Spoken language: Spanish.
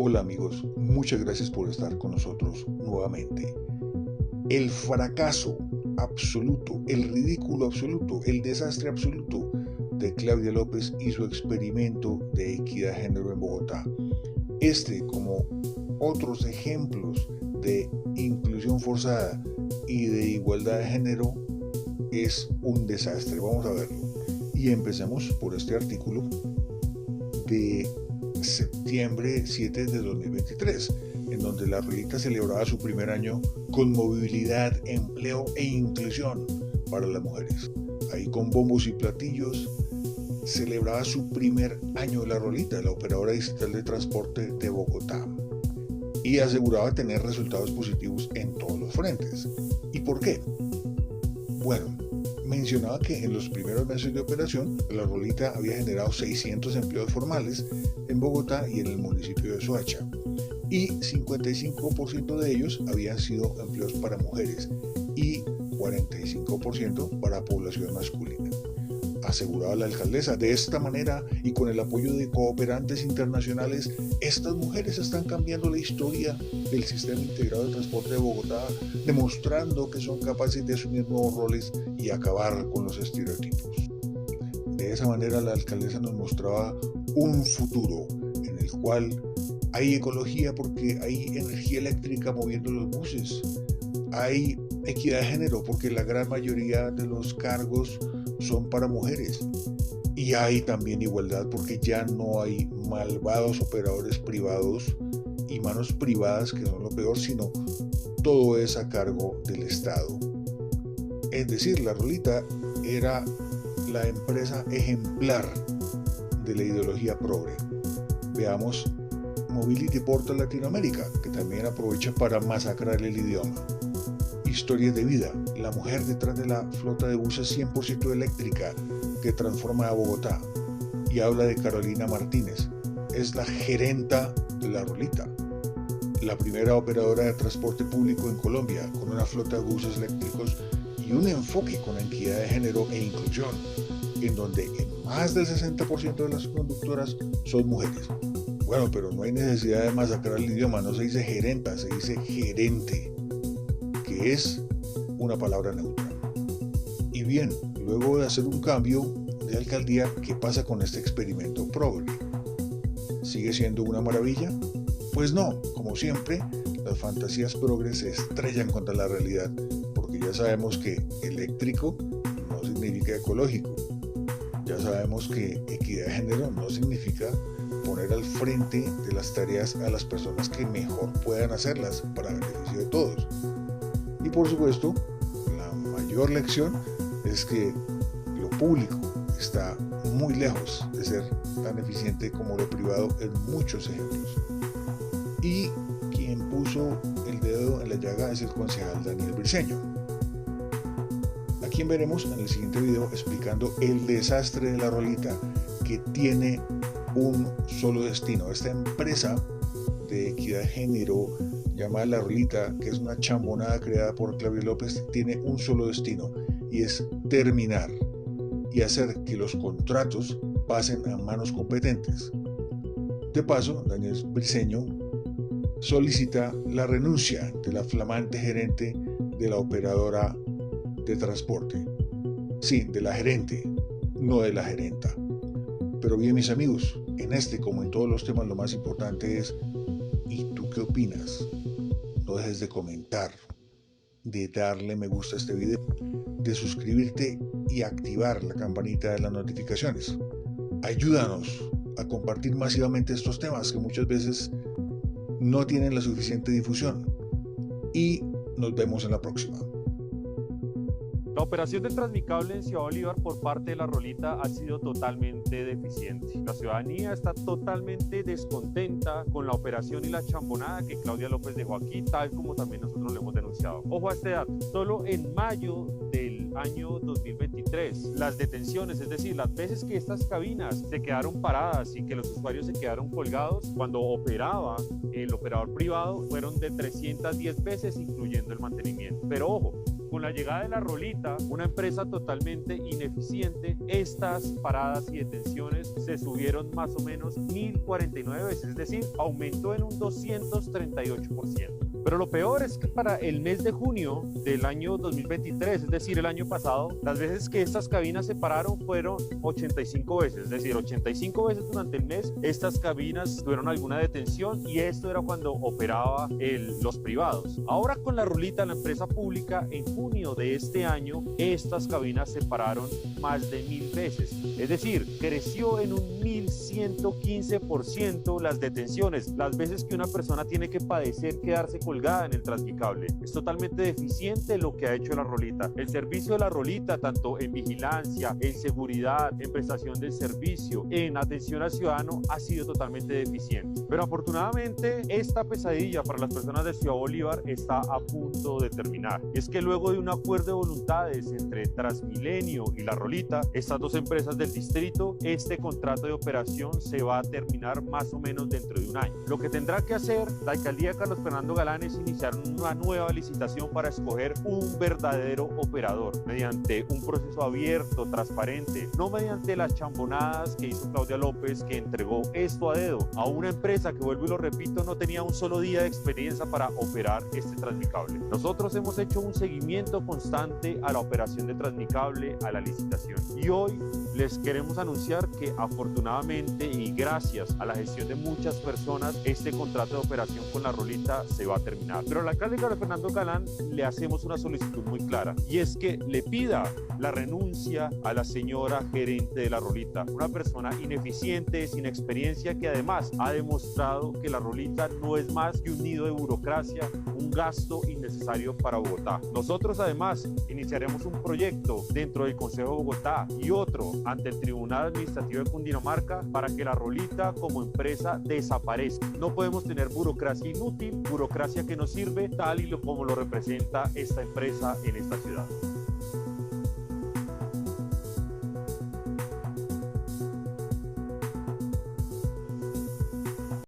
Hola amigos, muchas gracias por estar con nosotros nuevamente. El fracaso absoluto, el ridículo absoluto, el desastre absoluto de Claudia López y su experimento de equidad de género en Bogotá. Como otros ejemplos de inclusión forzada y de igualdad de género, es un desastre. Vamos a verlo. Y empecemos por este artículo de septiembre 7 de 2023, en donde la Rolita celebraba su primer año con movilidad, empleo e inclusión para las mujeres. Ahí con bombos y platillos celebraba su primer año de la Rolita, la operadora digital de transporte de Bogotá, y aseguraba tener resultados positivos en todos los frentes. ¿Y por qué? Bueno, mencionaba que en los primeros meses de operación, la Rolita había generado 600 empleos formales en Bogotá y en el municipio de Soacha, y 55% de ellos habían sido empleos para mujeres y 45% para población masculina. Aseguraba la alcaldesa. De esta manera y con el apoyo de cooperantes internacionales, estas mujeres están cambiando la historia del sistema integrado de transporte de Bogotá, demostrando que son capaces de asumir nuevos roles y acabar con los estereotipos. De esa manera la alcaldesa nos mostraba un futuro en el cual hay ecología porque hay energía eléctrica moviendo los buses, hay equidad de género porque la gran mayoría de los cargos son para mujeres, y hay también igualdad porque ya no hay malvados operadores privados y manos privadas que son lo peor, sino todo es a cargo del Estado. Es decir, la Rolita era la empresa ejemplar de la ideología progre. Veamos Mobility Portal Latinoamérica, que también aprovecha para masacrar el idioma. Historias de vida, la mujer detrás de la flota de buses 100% eléctrica que transforma a Bogotá, y habla de Carolina Martínez. Es la gerenta de la Rolita, la primera operadora de transporte público en Colombia, con una flota de buses eléctricos y un enfoque con equidad de género e inclusión, en donde más del 60% de las conductoras son mujeres. Bueno, pero no hay necesidad de masacrar el idioma, no se dice gerenta, se dice gerente, que es una palabra neutra. Y bien, luego de hacer un cambio de alcaldía, ¿qué pasa con este experimento progre? ¿Sigue siendo una maravilla? Pues no, como siempre, las fantasías progres se estrellan contra la realidad, porque ya sabemos que eléctrico no significa ecológico. Ya sabemos que equidad de género no significa poner al frente de las tareas a las personas que mejor puedan hacerlas para beneficio de todos. Y por supuesto, la mayor lección es que lo público está muy lejos de ser tan eficiente como lo privado en muchos ejemplos. Y quien puso el dedo en la llaga es el concejal Daniel Briceño, a quien veremos en el siguiente video explicando el desastre de la Rolita, que tiene un solo destino. Esta empresa de equidad de género llamada La Rolita, que es una chambonada creada por Claudia López, tiene un solo destino, y es terminar y hacer que los contratos pasen a manos competentes. De paso, Daniel Briceño solicita la renuncia de la flamante gerente de la operadora de transporte. Sí, de la gerente, no de la gerenta. Pero bien, mis amigos, en este como en todos los temas, lo más importante es: ¿y tú qué opinas? No dejes de comentar, de darle me gusta a este video, de suscribirte y activar la campanita de las notificaciones. Ayúdanos a compartir masivamente estos temas que muchas veces no tienen la suficiente difusión. Y nos vemos en la próxima. La operación del Transmicable en Ciudad Bolívar por parte de la Rolita ha sido totalmente deficiente. La ciudadanía está totalmente descontenta con la operación y la chambonada que Claudia López dejó aquí, tal como también nosotros lo hemos denunciado. Ojo a este dato, solo en mayo del año 2023, las detenciones, es decir, las veces que estas cabinas se quedaron paradas y que los usuarios se quedaron colgados cuando operaba el operador privado, fueron de 310 veces, incluyendo el mantenimiento. Pero ojo, con la llegada de la Rolita, una empresa totalmente ineficiente, estas paradas y detenciones se subieron más o menos 1049 veces, es decir, aumentó en un 238%. Pero lo peor es que para el mes de junio del año 2023, es decir, el año pasado, las veces que estas cabinas se pararon fueron 85 veces, es decir, 85 veces durante el mes estas cabinas tuvieron alguna detención, y esto era cuando operaba los privados. Ahora con la Rolita, la empresa pública, en junio de este año, estas cabinas se pararon más de 1000 veces, es decir, creció en un 1115% las detenciones, las veces que una persona tiene que padecer quedarse colgada en el Transmicable. Es totalmente deficiente lo que ha hecho la Rolita. El servicio de la Rolita, tanto en vigilancia, en seguridad, en prestación del servicio, en atención al ciudadano, ha sido totalmente deficiente. Pero afortunadamente esta pesadilla para las personas de Ciudad Bolívar está a punto de terminar. Y es que luego de un acuerdo de voluntades entre Transmilenio y la Rolita, estas dos empresas del distrito, este contrato de operación se va a terminar más o menos dentro de un año. Lo que tendrá que hacer la alcaldía de Carlos Fernando Galán es iniciar una nueva licitación para escoger un verdadero operador mediante un proceso abierto, transparente, no mediante las chambonadas que hizo Claudia López, que entregó esto a dedo a una empresa que, vuelvo y lo repito, no tenía un solo día de experiencia para operar este Transmicable. Nosotros hemos hecho un seguimiento constante a la operación de Transmicable, a la licitación, y hoy les queremos anunciar que afortunadamente y gracias a la gestión de muchas personas, este contrato de operación con la Rolita se va a terminar. Pero al alcalde Carlos Fernando Galán le hacemos una solicitud muy clara, y es que le pida la renuncia a la señora gerente de la Rolita, una persona ineficiente, sin experiencia, que además ha demostrado que la Rolita no es más que un nido de burocracia, un gasto innecesario para Bogotá. Nosotros además iniciaremos un proyecto dentro del Consejo de Bogotá y otro ante el Tribunal Administrativo de Cundinamarca para que la Rolita como empresa desaparezca. No podemos tener burocracia inútil, burocracia que no sirve, tal y como lo representa esta empresa en esta ciudad.